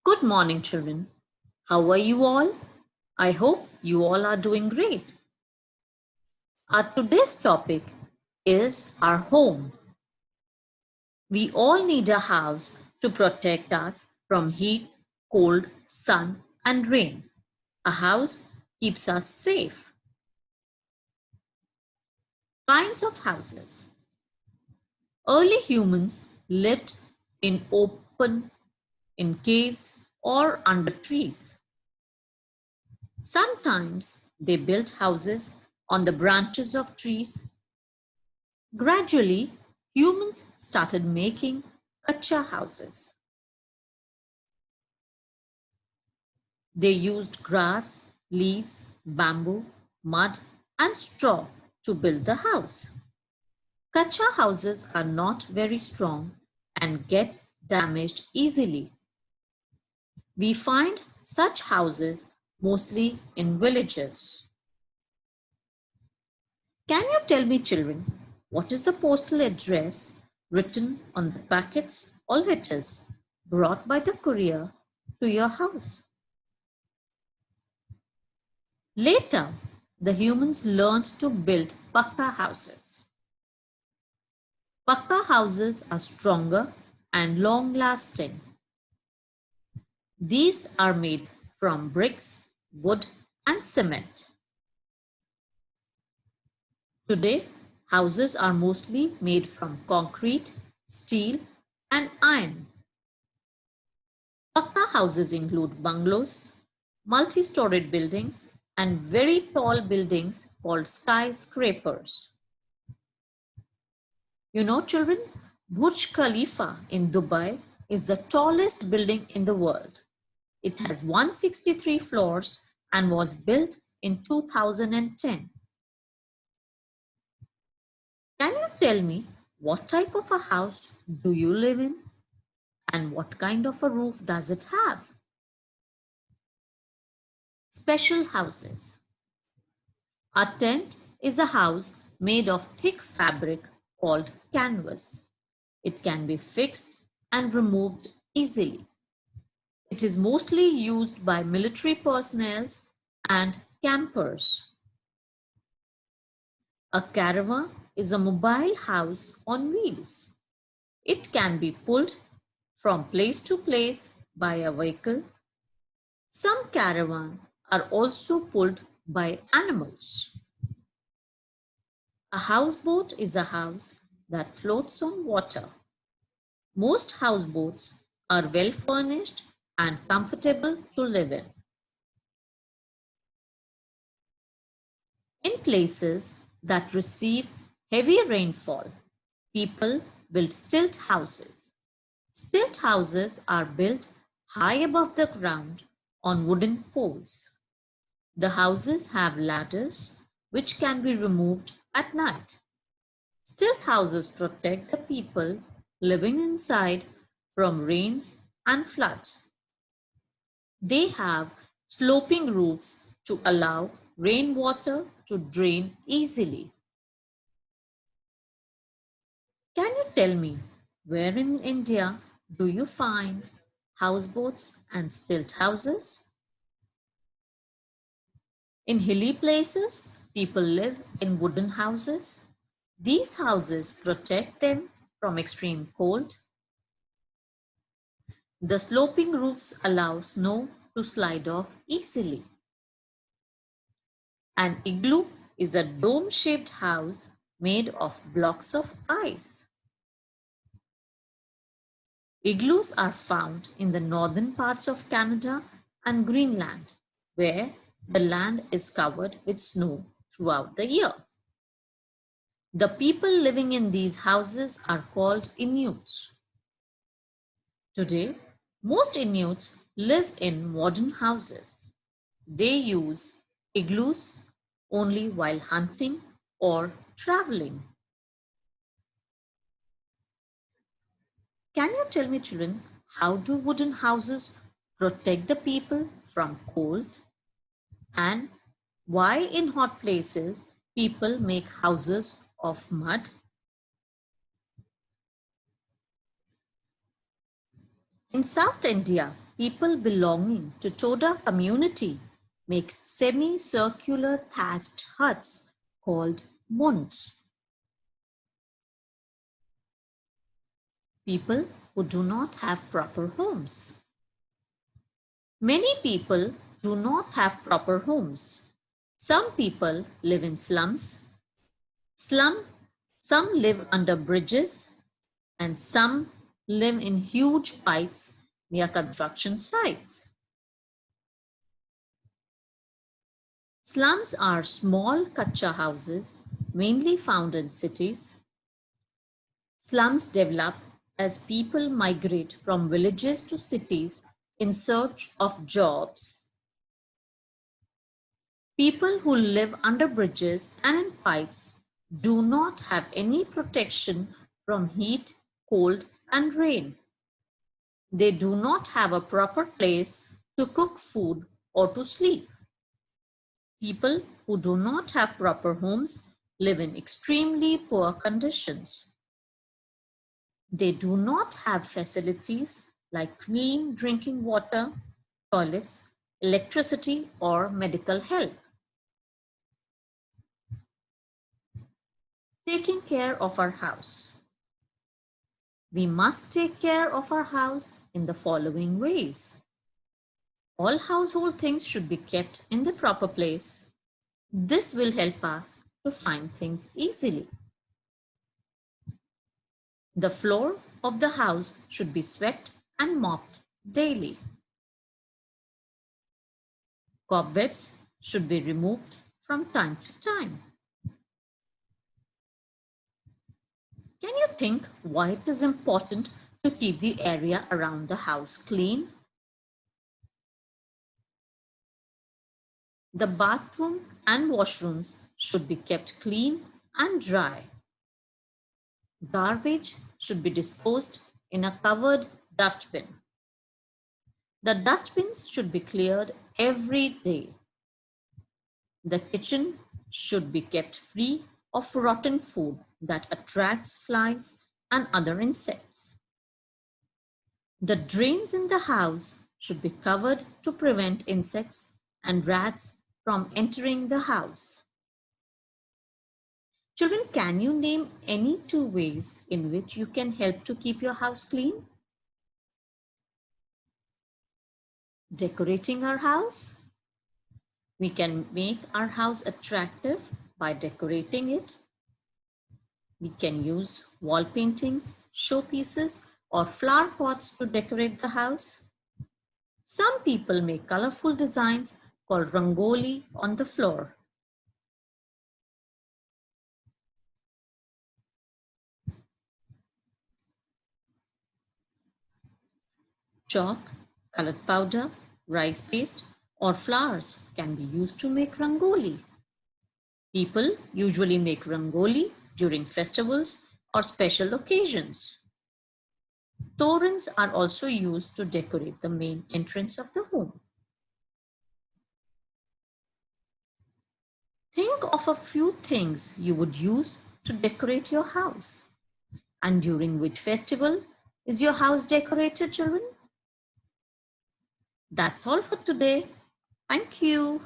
Good morning, children. How are you all? I hope you all are doing great. Our today's topic is our home. We all need a house to protect us from heat, cold, sun, and rain. A house keeps us safe. Kinds of houses. Early humans lived in in caves, or under trees. Sometimes they built houses on the branches of trees. Gradually, humans started making kacha houses. They used grass, leaves, bamboo, mud, and straw to build the house. Kacha houses are not very strong and get damaged easily. We find such houses mostly in villages. Can you tell me, children, what is the postal address written on the packets or letters brought by the courier to your house? Later, the humans learned to build pakka houses. Pakka houses are stronger and long lasting. These are made from bricks, wood, and cement. Today, houses are mostly made from concrete, steel, and iron. Pakka houses include bungalows, multi-storied buildings, and very tall buildings called skyscrapers. You know, children, Burj Khalifa in Dubai is the tallest building in the world. It has 163 floors and was built in 2010. Can you tell me what type of a house do you live in and what kind of a roof does it have? Special houses. A tent is a house made of thick fabric called canvas. It can be fixed and removed easily. It is mostly used by military personnel and campers. A caravan is a mobile house on wheels. It can be pulled from place to place by a vehicle. Some caravans are also pulled by animals. A houseboat is a house that floats on water. Most houseboats are well furnished and comfortable to live in. In places that receive heavy rainfall, people build stilt houses. Stilt houses are built high above the ground on wooden poles. The houses have ladders which can be removed at night. Stilt houses protect the people living inside from rains and floods. They have sloping roofs to allow rainwater to drain easily. Can you tell me where in India do you find houseboats and stilt houses? In hilly places, people live in wooden houses. These houses protect them from extreme cold. The sloping roofs allow snow to slide off easily. An igloo is a dome-shaped house made of blocks of ice. Igloos are found in the northern parts of Canada and Greenland, where the land is covered with snow throughout the year. The people living in these houses are called Inuits. Today, most Inuits live in modern houses. They use igloos only while hunting or traveling. Can you tell me, children, how do wooden houses protect the people from cold? And why in hot places people make houses of mud? In South India, people belonging to Toda community make semicircular thatched huts called munds. People who do not have proper homes. Many people do not have proper homes. Some people live in slums. Some live under bridges, and some live in huge pipes near construction sites. Slums are small kacha houses mainly found in cities. Slums develop as people migrate from villages to cities in search of jobs. People who live under bridges and in pipes do not have any protection from heat, cold, and rain. They do not have a proper place to cook food or to sleep. People who do not have proper homes live in extremely poor conditions. They do not have facilities like clean drinking water, toilets, electricity, or medical help. Taking care of our house. We must take care of our house in the following ways. All household things should be kept in the proper place. This will help us to find things easily. The floor of the house should be swept and mopped daily. Cobwebs should be removed from time to time. Can you think why it is important to keep the area around the house clean? The bathroom and washrooms should be kept clean and dry. Garbage should be disposed in a covered dustbin. The dustbins should be cleared every day. The kitchen should be kept free of rotten food that attracts flies and other insects. The drains in the house should be covered to prevent insects and rats from entering the house. Children, can you name any 2 ways in which you can help to keep your house clean? Decorating our house. We can make our house attractive by decorating it. We can use wall paintings, showpieces, or flower pots to decorate the house. Some people make colorful designs called rangoli on the floor. Chalk, colored powder, rice paste, or flowers can be used to make rangoli. People usually make rangoli during festivals or special occasions. Torans are also used to decorate the main entrance of the home. Think of a few things you would use to decorate your house. And during which festival is your house decorated, children? That's all for today. Thank you.